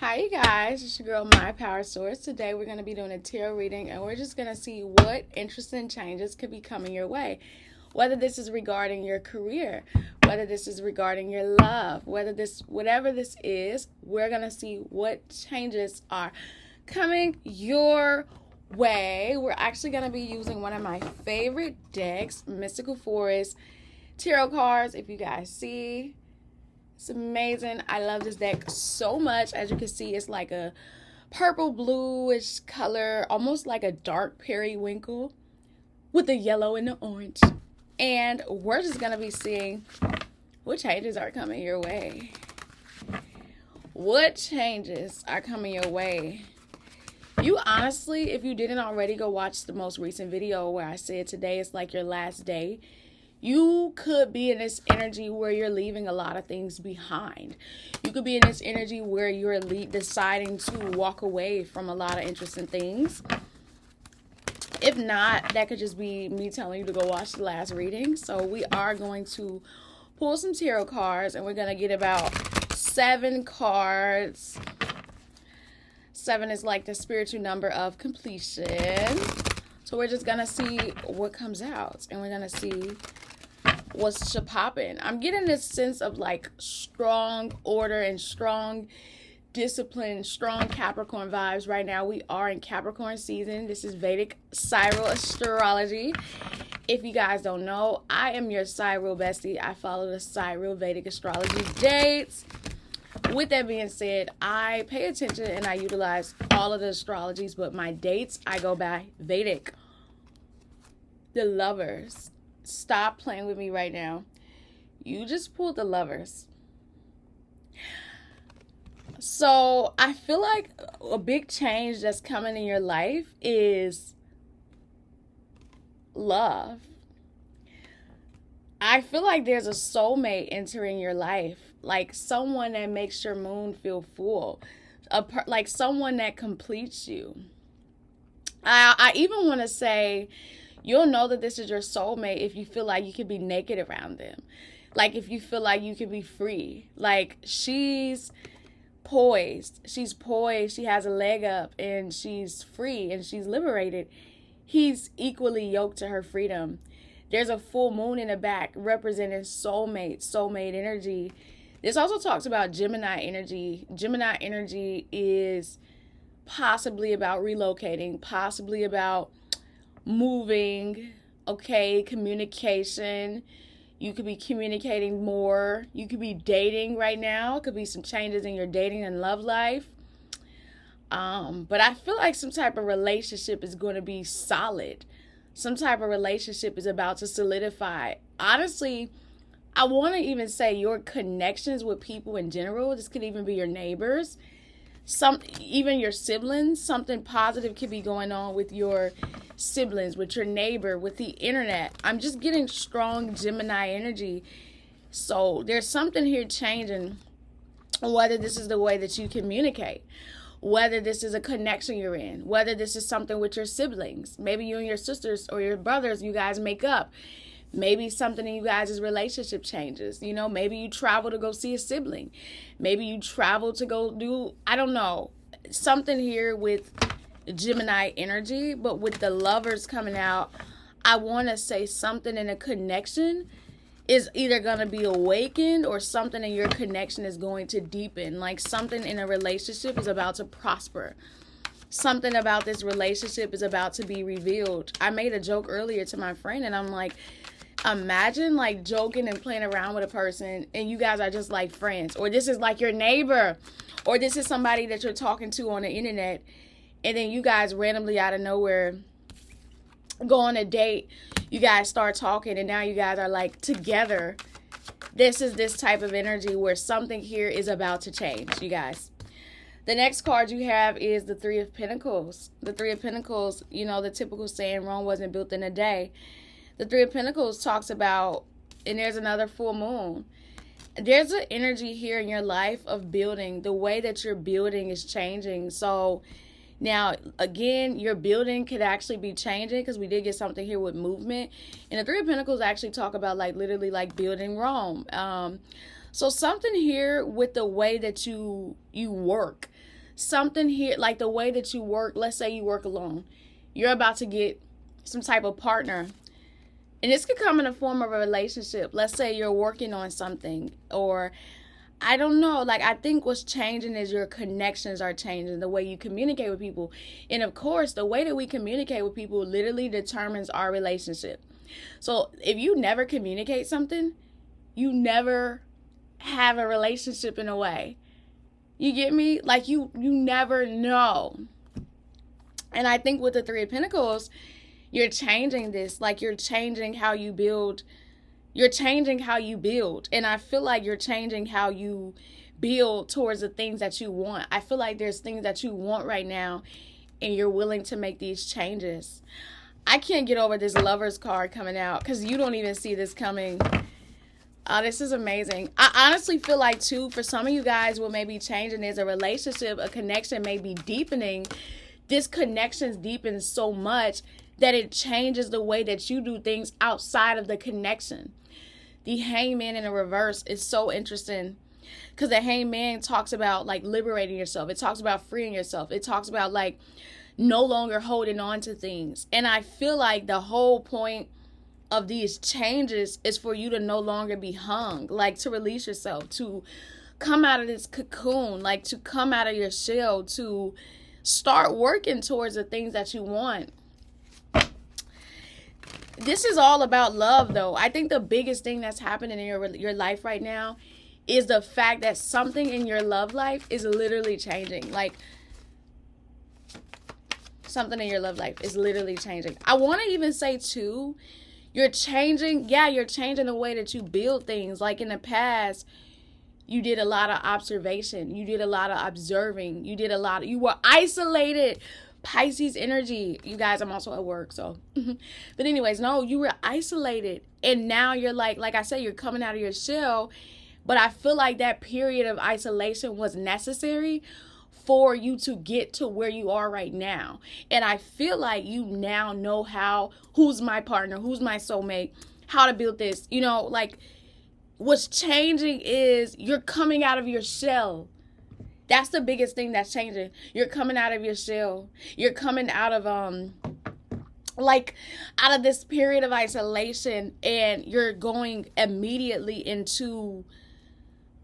Hi, you guys. It's your girl, My Power Source. Today, we're going to be doing a tarot reading, and we're just going to see what interesting changes could be coming your way. Whether this is regarding your career, whether this is regarding your love, whatever this is, we're going to see what changes are coming your way. We're actually going to be using one of my favorite decks, Mystical Forest Tarot cards. If you guys see, it's amazing. I love this deck so much. As you can see, it's like a purple bluish color, almost like a dark periwinkle with the yellow and the orange. And we're just going to be seeing what changes are coming your way. What changes are coming your way? You honestly, if you didn't already, go watch the most recent video where I said today is like your last day. You could be in this energy where you're leaving a lot of things behind. You could be in this energy where you're deciding to walk away from a lot of interesting things. If not, that could just be me telling you to go watch the last reading. So we are going to pull some tarot cards, and we're going to get about 7 cards. 7 is like the spiritual number of completion. So we're just going to see what comes out, and we're going to see what's popping. I'm getting this sense of like strong order and strong discipline, strong Capricorn vibes right now. We are in Capricorn season. This is Vedic Spiral Astrology. If you guys don't know, I am your Spiral bestie. I follow the Spiral Vedic Astrology dates. With that being said, I pay attention and I utilize all of the astrologies, but my dates, I go by Vedic. The Lovers. Stop playing with me right now. You just pulled the Lovers. So I feel like a big change that's coming in your life is love. I feel like there's a soulmate entering your life, like someone that makes your moon feel full, like someone that completes you. I even want to say, you'll know that this is your soulmate if you feel like you can be naked around them. Like if you feel like you can be free. Like she's poised. She's poised. She has a leg up and she's free and she's liberated. He's equally yoked to her freedom. There's a full moon in the back representing soulmate energy. This also talks about Gemini energy. Gemini energy is possibly about relocating, possibly about moving, okay, communication. You could be communicating more. You could be dating right now. It could be some changes in your dating and love life. But I feel like some type of relationship is going to be solid. Some type of relationship is about to solidify. Honestly, I want to even say your connections with people in general. This could even be your neighbors. Even your siblings. Something positive could be going on with your siblings, with your neighbor, with the internet. I'm just getting strong Gemini energy. So there's something here changing, whether this is the way that you communicate, whether this is a connection you're in, whether this is something with your siblings. Maybe you and your sisters or your brothers, you guys make up. Maybe something in you guys' relationship changes. You know, maybe you travel to go see a sibling. Maybe you travel to go do, I don't know, something here with Gemini energy. But with the Lovers coming out, I want to say something in a connection is either going to be awakened or something in your connection is going to deepen. Like something in a relationship is about to prosper. Something about this relationship is about to be revealed. I made a joke earlier to my friend and I'm like, imagine like joking and playing around with a person and you guys are just like friends, or this is like your neighbor, or this is somebody that you're talking to on the internet, and then you guys randomly out of nowhere go on a date. You guys start talking and now you guys are like together. This is this type of energy where something here is about to change, you guys. The next card you have is the Three of Pentacles. The Three of Pentacles, you know, the typical saying, Rome wasn't built in a day. The Three of Pentacles talks about, and there's another full moon. There's an energy here in your life of building. The way that you're building is changing. So now, again, your building could actually be changing because we did get something here with movement. And the Three of Pentacles actually talk about like literally like building Rome. So something here with the way that you work, something here like the way that you work. Let's say you work alone. You're about to get some type of partner. And this could come in the form of a relationship. Let's say you're working on something, or I don't know. Like, I think what's changing is your connections are changing, the way you communicate with people. And of course, the way that we communicate with people literally determines our relationship. So if you never communicate something, you never have a relationship in a way. You get me? Like, you never know. And I think with the Three of Pentacles, you're changing this. Like, you're changing how you build. You're changing how you build. And I feel like you're changing how you build towards the things that you want. I feel like there's things that you want right now, and you're willing to make these changes. I can't get over this Lover's card coming out, because you don't even see this coming. This is amazing. I honestly feel like, too, for some of you guys, what may be changing is a relationship, a connection may be deepening. This connection's deepened so much that it changes the way that you do things outside of the connection. The Hangman in the reverse is so interesting, because the Hangman talks about like liberating yourself. It talks about freeing yourself. It talks about like no longer holding on to things. And I feel like the whole point of these changes is for you to no longer be hung, like to release yourself, to come out of this cocoon, like to come out of your shell, to start working towards the things that you want. This is all about love, though. I think the biggest thing that's happening in your life right now is the fact that something in your love life is literally changing. Like, something in your love life is literally changing. I want to even say, too, you're changing. Yeah, you're changing the way that you build things. Like, in the past, you did a lot of observation. You did a lot of observing. You were isolated. Pisces energy. You guys, I'm also at work, so. But anyways, no, you were isolated. And now you're like I said, you're coming out of your shell. But I feel like that period of isolation was necessary for you to get to where you are right now. And I feel like you now know who's my partner, who's my soulmate, how to build this. You know, like, what's changing is you're coming out of your shell. That's the biggest thing that's changing. You're coming out of your shell. You're coming out of out of this period of isolation, and you're going immediately into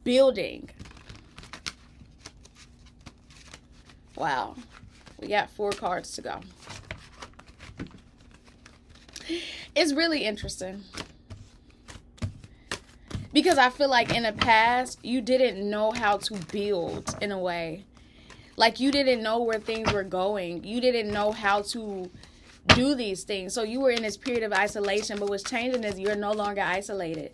building. Wow. We got 4 cards to go. It's really interesting, because I feel like in the past, you didn't know how to build in a way. Like, you didn't know where things were going. You didn't know how to do these things. So you were in this period of isolation, but what's changing is you're no longer isolated.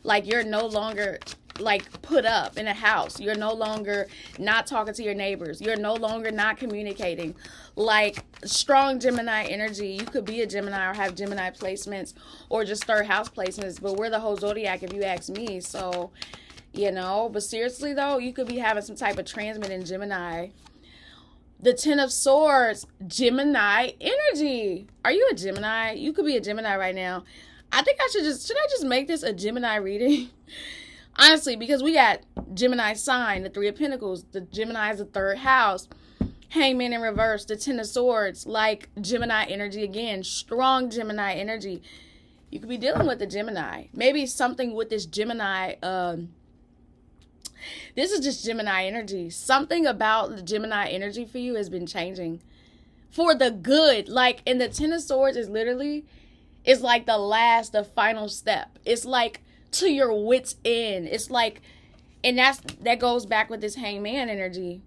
Like, you're no longer, like, put up in a house. You're no longer not talking to your neighbors. You're no longer not communicating. Like, strong Gemini energy. You could be a Gemini or have Gemini placements or just third house placements, but we're the whole zodiac if you ask me. So, you know, but seriously though, you could be having some type of transmit in Gemini. The 10 of Swords, Gemini energy. Are you a Gemini? You could be a Gemini right now. I think should I just make this a Gemini reading? Honestly, because we got Gemini sign, the 3 of Pentacles, the Gemini is the 3rd house, Hangman in reverse, the 10 of Swords, like Gemini energy again, strong Gemini energy. You could be dealing with the Gemini. Maybe something with this Gemini, this is just Gemini energy. Something about the Gemini energy for you has been changing for the good. Like, and the 10 of Swords is literally, it's like the final step. It's like to your wit's end. It's like, and that goes back with this Hangman energy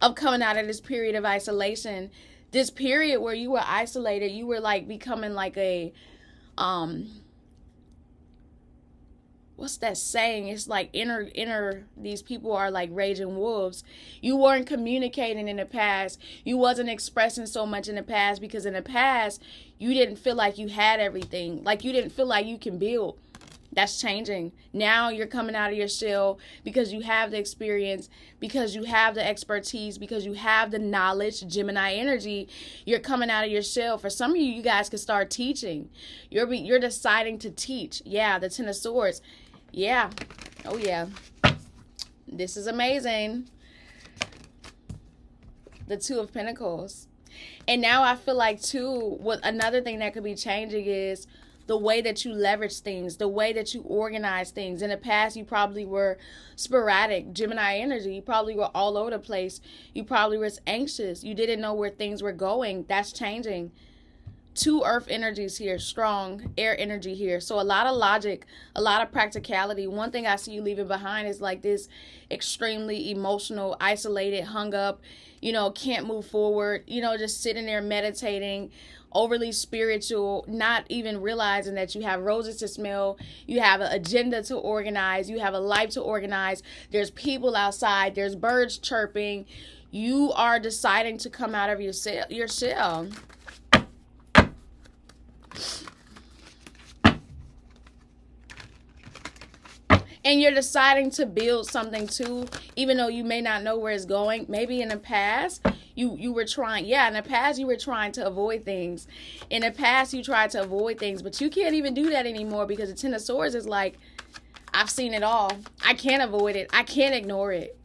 of coming out of this period of isolation, this period where you were isolated. You were like becoming like a what's that saying? It's like inner these people are like raging wolves. You weren't communicating in the past. You wasn't expressing so much in the past, because in the past you didn't feel like you had everything. Like, you didn't feel like you can build. That's changing. Now you're coming out of your shell because you have the experience, because you have the expertise, because you have the knowledge, Gemini energy. You're coming out of your shell. For some of you, you guys could start teaching. You're deciding to teach. Yeah, the 10 of Swords. Yeah. Oh, yeah. This is amazing. The Two of Pentacles. And now I feel like, too, what another thing that could be changing is the way that you leverage things, the way that you organize things. In the past, you probably were sporadic, Gemini energy. You probably were all over the place. You probably were anxious. You didn't know where things were going. That's changing. Two earth energies here, strong air energy here. So a lot of logic, a lot of practicality. One thing I see you leaving behind is like this extremely emotional, isolated, hung up, can't move forward, just sitting there meditating, overly spiritual, not even realizing that you have roses to smell, you have an agenda to organize, you have a life to organize, there's people outside, there's birds chirping. You are deciding to come out of your shell. And you're deciding to build something too, even though you may not know where it's going. Maybe in the past, you were trying, in the past you were trying to avoid things. In the past, you tried to avoid things, but you can't even do that anymore because the Ten of Swords is like, I've seen it all. I can't avoid it. I can't ignore it.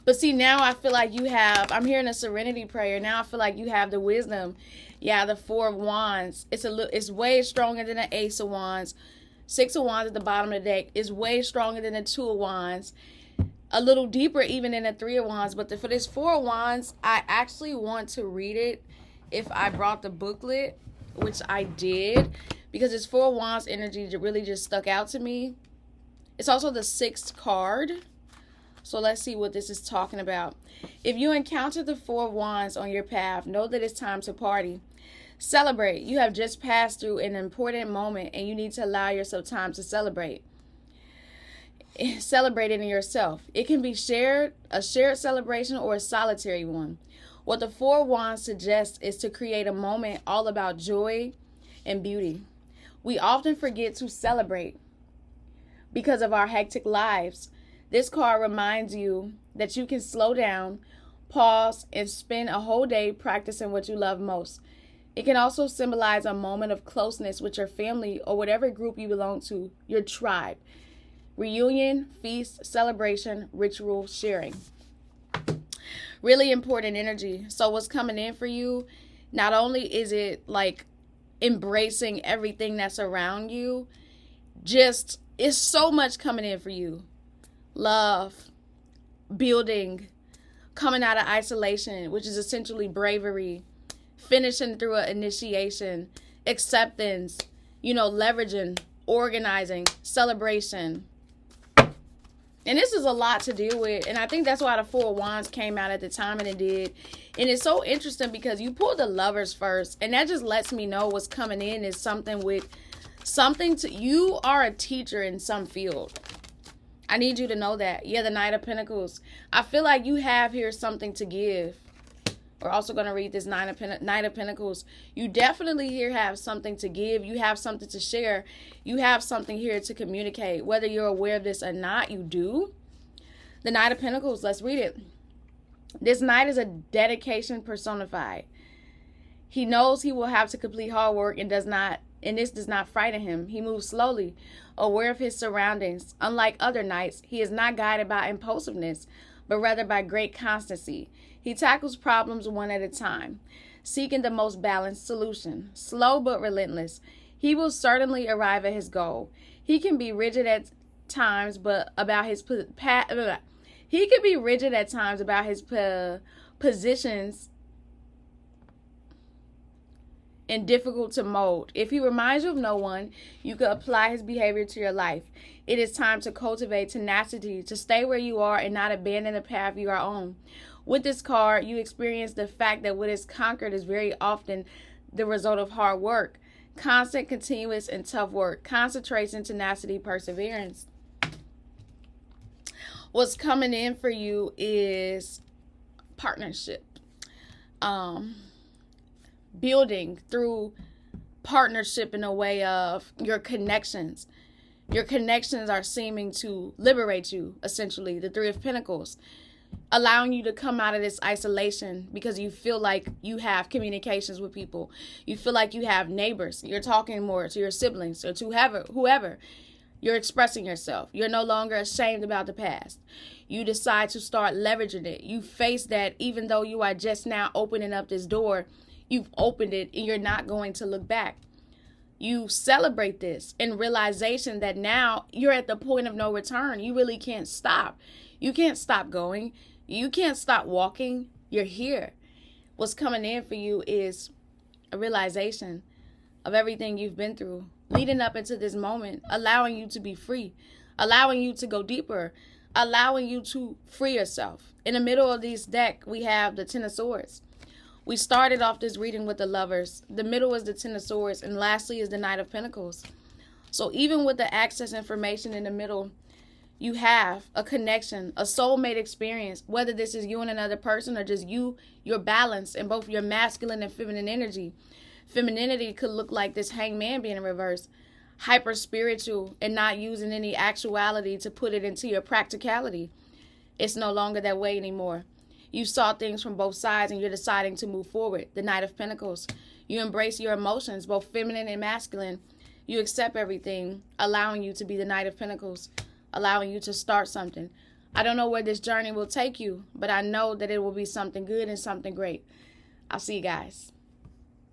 But see, now I feel like you have, I'm hearing a serenity prayer. Now I feel like you have the wisdom. Yeah, the Four of Wands. It's way stronger than the Ace of Wands. Six of Wands at the bottom of the deck is way stronger than the Two of Wands. A little deeper even than the Three of Wands. But for this Four of Wands, I actually want to read it if I brought the booklet, which I did. Because this Four of Wands energy really just stuck out to me. It's also the sixth card. So let's see what this is talking about. If you encounter the Four of Wands on your path, know that it's time to party. Celebrate. You have just passed through an important moment and you need to allow yourself time to celebrate. Celebrate it in yourself. It can be a shared celebration or a solitary one. What the Four of Wands suggests is to create a moment all about joy and beauty. We often forget to celebrate because of our hectic lives. This card reminds you that you can slow down, pause, and spend a whole day practicing what you love most. It can also symbolize a moment of closeness with your family or whatever group you belong to, your tribe. Reunion, feast, celebration, ritual, sharing. Really important energy. So what's coming in for you, not only is it like embracing everything that's around you, just it's so much coming in for you. Love, building, coming out of isolation, which is essentially bravery, finishing through an initiation, acceptance, leveraging, organizing, celebration. And this is a lot to deal with. And I think that's why the Four of Wands came out at the time and it did. And it's so interesting because you pulled the Lovers first. And that just lets me know what's coming in is you are a teacher in some field. I need you to know that. Yeah, the Knight of Pentacles. I feel like you have here something to give. We're also going to read this Knight of Pentacles. You definitely here have something to give. You have something to share. You have something here to communicate. Whether you're aware of this or not, you do. The Knight of Pentacles, let's read it. This Knight is a dedication personified. He knows he will have to complete hard work and this does not frighten him. He moves slowly, aware of his surroundings. Unlike other knights, he is not guided by impulsiveness, but rather by great constancy. He tackles problems one at a time, seeking the most balanced solution. Slow but relentless, he will certainly arrive at his goal. He can be rigid at times, about his positions and difficult to mold. If he reminds you of no one, you could apply his behavior to your life. It is time to cultivate tenacity, to stay where you are and not abandon the path you are on. With this card, you experience the fact that what is conquered is very often the result of hard work. Constant, continuous, and tough work. Concentration, tenacity, perseverance. What's coming in for you is partnership. Building through partnership in a way of your connections. Your connections are seeming to liberate you, essentially. The Three of Pentacles. allowing you to come out of this isolation because you feel like you have communications with people. You feel like you have neighbors. You're talking more to your siblings or to whoever. You're expressing yourself. You're no longer ashamed about the past. You decide to start leveraging it. You face that even though you are just now opening up this door, you've opened it and you're not going to look back. You celebrate this in realization that now you're at the point of no return. You really can't stop. You can't stop going. You can't stop walking. You're here. What's coming in for you is a realization of everything you've been through, leading up into this moment, allowing you to be free, allowing you to go deeper, allowing you to free yourself. In the middle of this deck, we have the Ten of Swords. We started off this reading with the Lovers. The middle is the Ten of Swords, and lastly is the Knight of Pentacles. So even with the access information in the middle, you have a connection, a soulmate experience, whether this is you and another person or just you're balanced in both your masculine and feminine energy. Femininity could look like this Hangman being in reverse, hyper spiritual and not using any actuality to put it into your practicality. It's no longer that way anymore. You saw things from both sides and you're deciding to move forward. The Knight of Pentacles. You embrace your emotions, both feminine and masculine. You accept everything, allowing you to be the Knight of Pentacles, allowing you to start something. I don't know where this journey will take you, but I know that it will be something good and something great. I'll see you guys.